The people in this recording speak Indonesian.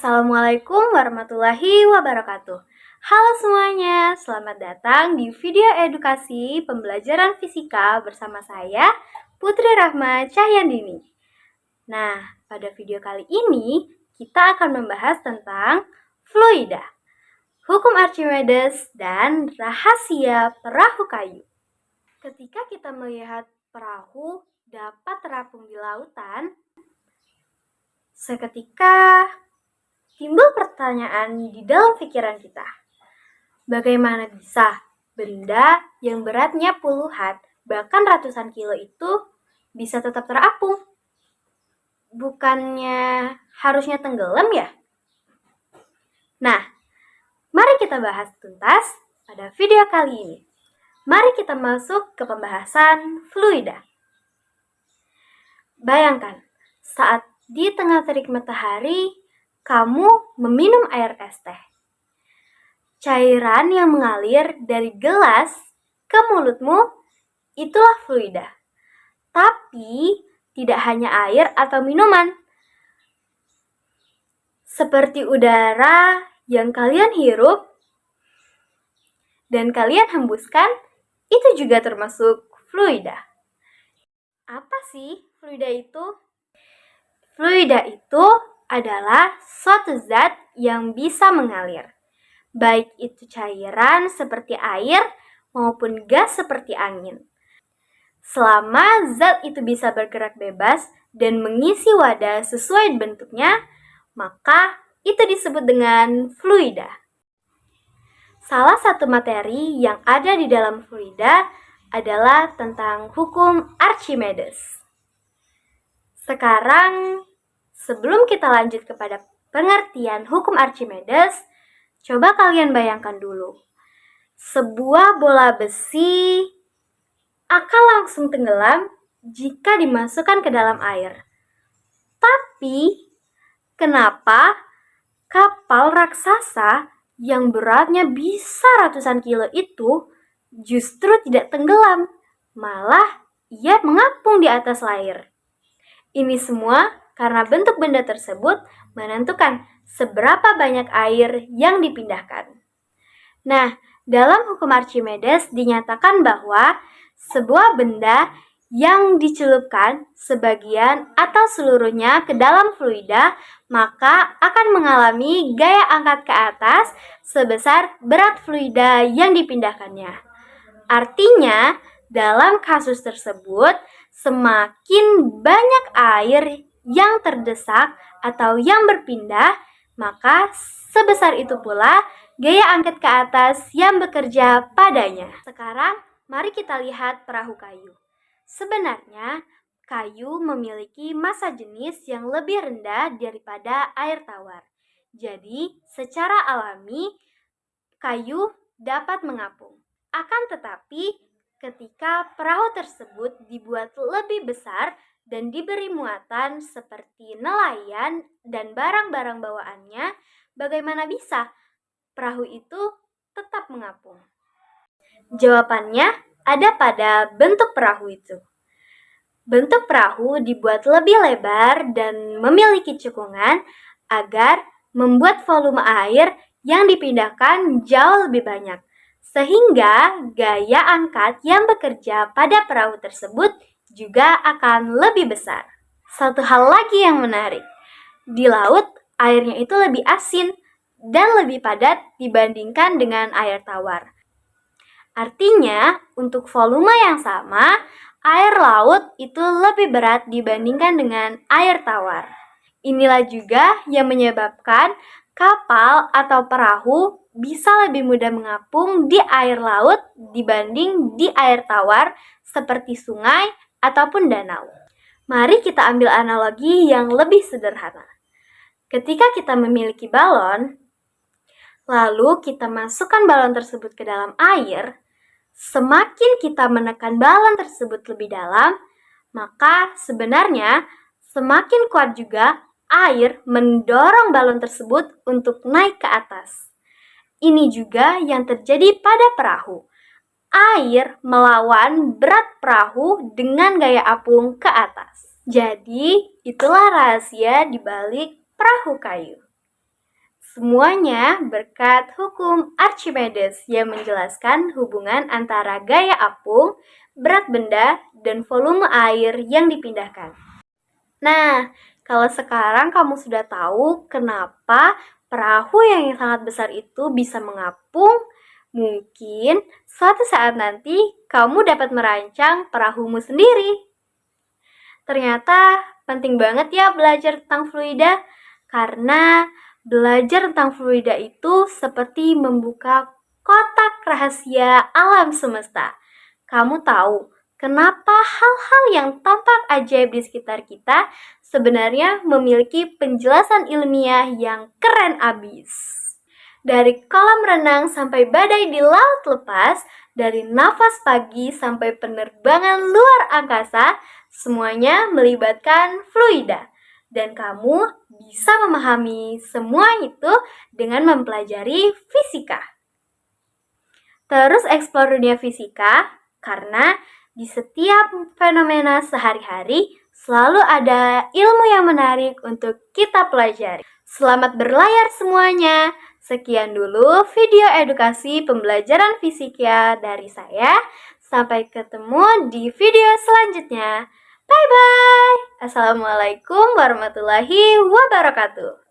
Assalamualaikum warahmatullahi wabarakatuh. Halo semuanya, selamat datang di video edukasi pembelajaran fisika bersama saya, Putri Rahma Cahyandini. Nah, pada video kali ini kita akan membahas tentang fluida, hukum Archimedes, dan rahasia perahu kayu. Ketika kita melihat perahu dapat terapung di lautan, seketika timbul pertanyaan di dalam pikiran kita. Bagaimana bisa benda yang beratnya puluhan, bahkan ratusan kilo itu bisa tetap terapung? Bukannya harusnya tenggelam ya? Nah, mari kita bahas tuntas pada video kali ini. Mari kita masuk ke pembahasan fluida. Bayangkan, saat di tengah terik matahari, kamu meminum air es teh. Cairan yang mengalir dari gelas ke mulutmu itulah fluida. Tapi tidak hanya air atau minuman. Seperti udara yang kalian hirup dan kalian hembuskan, itu juga termasuk fluida. Apa sih fluida itu? Fluida itu adalah suatu zat yang bisa mengalir, baik itu cairan seperti air maupun gas seperti angin. Selama zat itu bisa bergerak bebas dan mengisi wadah sesuai bentuknya, maka itu disebut dengan fluida. Salah satu materi yang ada di dalam fluida adalah tentang hukum Archimedes. Sekarang, sebelum kita lanjut kepada pengertian hukum Archimedes, coba kalian bayangkan dulu. Sebuah bola besi akan langsung tenggelam jika dimasukkan ke dalam air. Tapi, kenapa kapal raksasa yang beratnya bisa ratusan kilo itu justru tidak tenggelam, malah ia mengapung di atas air? Ini semua karena bentuk benda tersebut menentukan seberapa banyak air yang dipindahkan. Nah, dalam hukum Archimedes dinyatakan bahwa sebuah benda yang dicelupkan sebagian atau seluruhnya ke dalam fluida, maka akan mengalami gaya angkat ke atas sebesar berat fluida yang dipindahkannya. Artinya, dalam kasus tersebut, semakin banyak air yang terdesak atau yang berpindah, maka sebesar itu pula gaya angkat ke atas yang bekerja padanya. Sekarang, mari kita lihat perahu kayu. Sebenarnya, kayu memiliki massa jenis yang lebih rendah daripada air tawar. Jadi, secara alami, kayu dapat mengapung. Akan tetapi, ketika perahu tersebut dibuat lebih besar dan diberi muatan seperti nelayan dan barang-barang bawaannya, bagaimana bisa perahu itu tetap mengapung? Jawabannya ada pada bentuk perahu itu. Bentuk perahu dibuat lebih lebar dan memiliki cekungan agar membuat volume air yang dipindahkan jauh lebih banyak, sehingga gaya angkat yang bekerja pada perahu tersebut juga akan lebih besar. Satu hal lagi yang menarik, di laut airnya itu lebih asin dan lebih padat dibandingkan dengan air tawar. Artinya, untuk volume yang sama, air laut itu lebih berat dibandingkan dengan air tawar. Inilah juga yang menyebabkan kapal atau perahu bisa lebih mudah mengapung di air laut dibanding di air tawar seperti sungai ataupun danau. Mari kita ambil analogi yang lebih sederhana. Ketika kita memiliki balon, lalu kita masukkan balon tersebut ke dalam air, semakin kita menekan balon tersebut lebih dalam, maka sebenarnya semakin kuat juga air mendorong balon tersebut untuk naik ke atas. Ini juga yang terjadi pada perahu. Air melawan berat perahu dengan gaya apung ke atas. Jadi, itulah rahasia di balik perahu kayu. Semuanya berkat hukum Archimedes yang menjelaskan hubungan antara gaya apung, berat benda, dan volume air yang dipindahkan. Nah, kalau sekarang kamu sudah tahu kenapa perahu yang sangat besar itu bisa mengapung, mungkin suatu saat nanti kamu dapat merancang perahumu sendiri. Ternyata penting banget ya belajar tentang fluida, karena belajar tentang fluida itu seperti membuka kotak rahasia alam semesta. Kamu tahu kenapa hal-hal yang tampak ajaib di sekitar kita sebenarnya memiliki penjelasan ilmiah yang keren abis. Dari kolam renang sampai badai di laut lepas, dari nafas pagi sampai penerbangan luar angkasa, semuanya melibatkan fluida. Dan kamu bisa memahami semua itu dengan mempelajari fisika. Terus eksplor dunia fisika, karena di setiap fenomena sehari-hari selalu ada ilmu yang menarik untuk kita pelajari. Selamat berlayar semuanya. Sekian dulu video edukasi pembelajaran fisika dari saya. Sampai ketemu di video selanjutnya. Bye-bye. Assalamualaikum warahmatullahi wabarakatuh.